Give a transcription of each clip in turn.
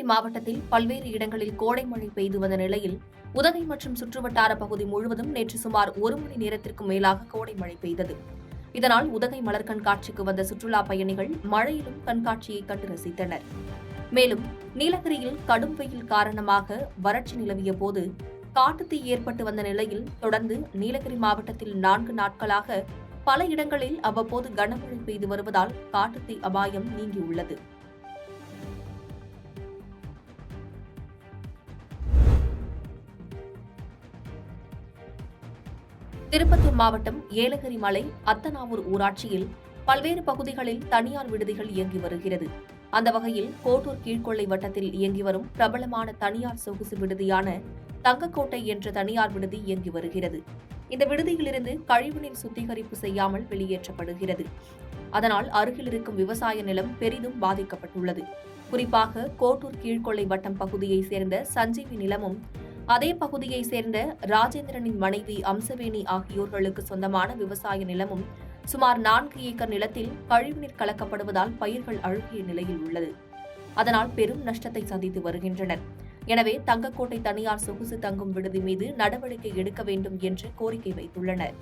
மாவட்டத்தில் பல்வேறு இடங்களில் கோடை மழை பெய்து வந்த நிலையில் உதகை மற்றும் சுற்றுவட்டார பகுதி முழுவதும் நேற்று சுமார் 1 மணி நேரத்திற்கும் மேலாக கோடை மழை பெய்தது. இதனால் உதகை மலர் கண்காட்சிக்கு வந்த சுற்றுலா பயணிகள் மழையிலும் கண்காட்சியை கண்டு ரசித்தனர். மேலும் நீலகிரியில் கடும் வெயில் காரணமாக வறட்சி நிலவிய போது காட்டுத்தீ ஏற்பட்டு வந்த நிலையில் தொடர்ந்து நீலகிரி மாவட்டத்தில் 4 நாட்களாக பல இடங்களில் அவ்வப்போது கனமழை பெய்து வருவதால் காட்டுத்தீ அபாயம் நீங்கியுள்ளது. திருப்பத்தூர் மாவட்டம் ஏலகிரி மலை அத்தனாவூர் ஊராட்சியில் பல்வேறு பகுதிகளில் தனியார் விடுதிகள் இயங்கி வருகிறது. அந்த வகையில் கோட்டூர் கீழ்கொள்ளை வட்டத்தில் இயங்கி வரும் பிரபலமான தனியார் சொகுசு விடுதியான தங்கக்கோட்டை என்ற தனியார் விடுதி இயங்கி வருகிறது. இந்த விடுதியிலிருந்து கழிவுநீர் சுத்திகரிப்பு செய்யாமல் வெளியேற்றப்படுகிறது. அதனால் அருகில் இருக்கும் விவசாய நிலம் பெரிதும் பாதிக்கப்பட்டுள்ளது. குறிப்பாக கோட்டூர் கீழ்கொள்ளை வட்டம் பகுதியைச் சேர்ந்த சஞ்சீவி நிலமும் அதே பகுதியைச் சேர்ந்த ராஜேந்திரனின் மனைவி அம்சவேணி ஆகியோர்களுக்கு சொந்தமான விவசாய நிலமும் சுமார் 4 ஏக்கர் நிலத்தில் கழிவுநீர் கலக்கப்படுவதால் பயிர்கள் அழுகிய நிலையில் உள்ளது. அதனால் பெரும் நஷ்டத்தை சந்தித்து வருகின்றனர். எனவே தங்கக்கோட்டை தனியார் சொகுசு தங்கும் விடுதி மீது நடவடிக்கை எடுக்க வேண்டும் என்று கோரிக்கை வைத்துள்ளனர்.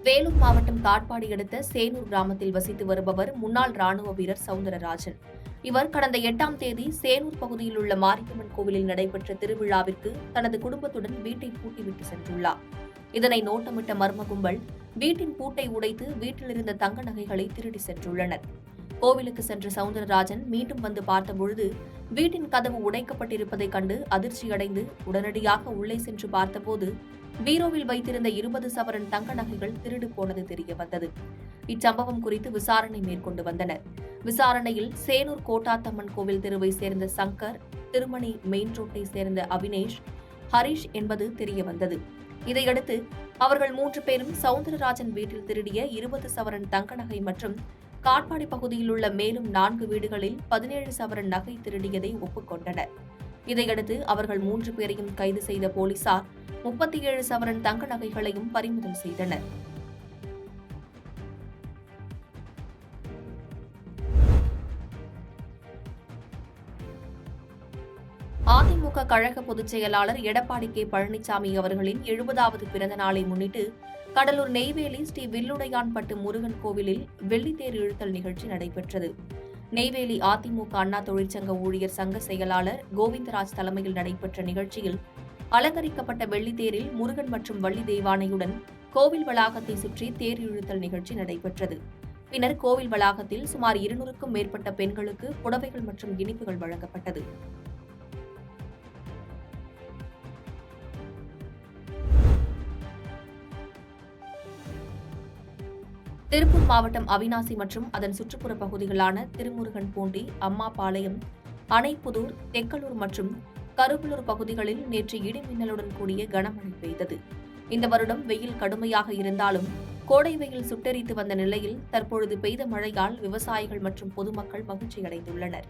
வேலூர் மாவட்டம் காட்பாடி அடுத்த சேனூர் கிராமத்தில் வசித்து வருபவர் முன்னாள் ராணுவ வீரர் சவுந்தரராஜன். இவர் கடந்த 8ஆம் தேதி சேனூர் பகுதியில் உள்ள மாரியம்மன் கோவிலில் நடைபெற்ற திருவிழாவிற்கு தனது குடும்பத்துடன் வீட்டை பூட்டிவிட்டு சென்றுள்ளார். இதனை நோட்டமிட்ட மர்ம கும்பல் வீட்டின் பூட்டை உடைத்து வீட்டில் இருந்த தங்க நகைகளை திருடி சென்றுள்ளனர். கோவிலுக்கு சென்ற சவுந்தரராஜன் மீண்டும் வந்து பார்த்தபொழுது வீட்டின் கதவு உடைக்கப்பட்டிருப்பதைக் கண்டு அதிர்ச்சியடைந்து உடனடியாக உள்ளே சென்று பார்த்தபோது பீரோவில் வைத்திருந்த 20 சவரன் தங்க நகைகள் திருடு போனது தெரியவந்தது. இச்சம்பவம் குறித்து விசாரணை மேற்கொண்டு வந்தனர். விசாரணையில் சேனூர் கோட்டாத்தம்மன் கோவில் தெருவை சேர்ந்த சங்கர், திருமணி மெயின் ரோட்டை சேர்ந்த அவினேஷ், ஹரிஷ் என்பது தெரியவந்தது. இதையடுத்து அவர்கள் 3 பேரும் சவுந்தரராஜன் வீட்டில் திருடிய 20 சவரன் தங்க நகை மற்றும் காட்பாடி பகுதியில் உள்ள மேலும் 4 வீடுகளில் 17 சவரன் நகை திருடியதை ஒப்புக்கொண்டனர். இதையடுத்து அவர்கள் 3 பேரையும் கைது செய்த போலீசார் 37 சவரன் தங்க நகைகளையும் பறிமுதல் செய்தனர். அதிமுக கழக பொதுச் செயலாளர் எடப்பாடி கே. பழனிசாமி அவர்களின் 70வது பிறந்த நாளை முன்னிட்டு கடலூர் நெய்வேலி ஸ்ரீ வில்லுடையான்பட்டு முருகன் கோவிலில் வெள்ளித்தேர் இழுத்தல் நிகழ்ச்சி நடைபெற்றது. நெய்வேலி அதிமுக அண்ணா தொழிற்சங்க ஊழியர் சங்க செயலாளர் கோவிந்தராஜ் தலைமையில் நடைபெற்ற நிகழ்ச்சியில் அலங்கரிக்கப்பட்ட வெள்ளித்தேரில் முருகன் மற்றும் வள்ளி தெய்வானையுடன் கோவில் வளாகத்தை சுற்றி தேர் இழுத்தல் நிகழ்ச்சி நடைபெற்றது. பின்னர் கோவில் வளாகத்தில் சுமார் 200க்கும் மேற்பட்ட பெண்களுக்கு புடவைகள் மற்றும் இனிப்புகள் வழங்கப்பட்டது. திருப்பூர் மாவட்டம் அவிநாசி மற்றும் அதன் சுற்றுப்புற பகுதிகளான திருமுருகன் பூண்டி, அம்மாபாளையம், அணைப்புதூர், தெக்கலூர் மற்றும் கருவலூர் பகுதிகளில் நேற்று இடிமின்னலுடன் கூடிய கனமழை பெய்தது. இந்த வருடம் வெயில் கடுமையாக இருந்தாலும் கோடை வெயில் சுட்டெரித்து வந்த நிலையில் தற்பொழுது பெய்த மழையால் விவசாயிகள் மற்றும் பொதுமக்கள் மகிழ்ச்சியடைந்துள்ளனர்.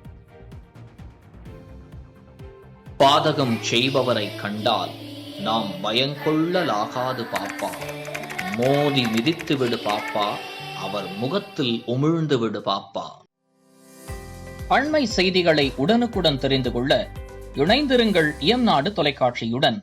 பாதகம் செய்பவரை கண்டால் நாம் பயங்கொள்ளலாகாது பாப்பா, மோதி மிதித்து விடு பாப்பா, அவர் முகத்தில் உமிழ்ந்து விடு பாப்பா. அண்மை செய்திகளை உடனுக்குடன் தெரிந்து கொள்ள இணைந்திருங்கள் இயம்நாடு தொலைக்காட்சியுடன்.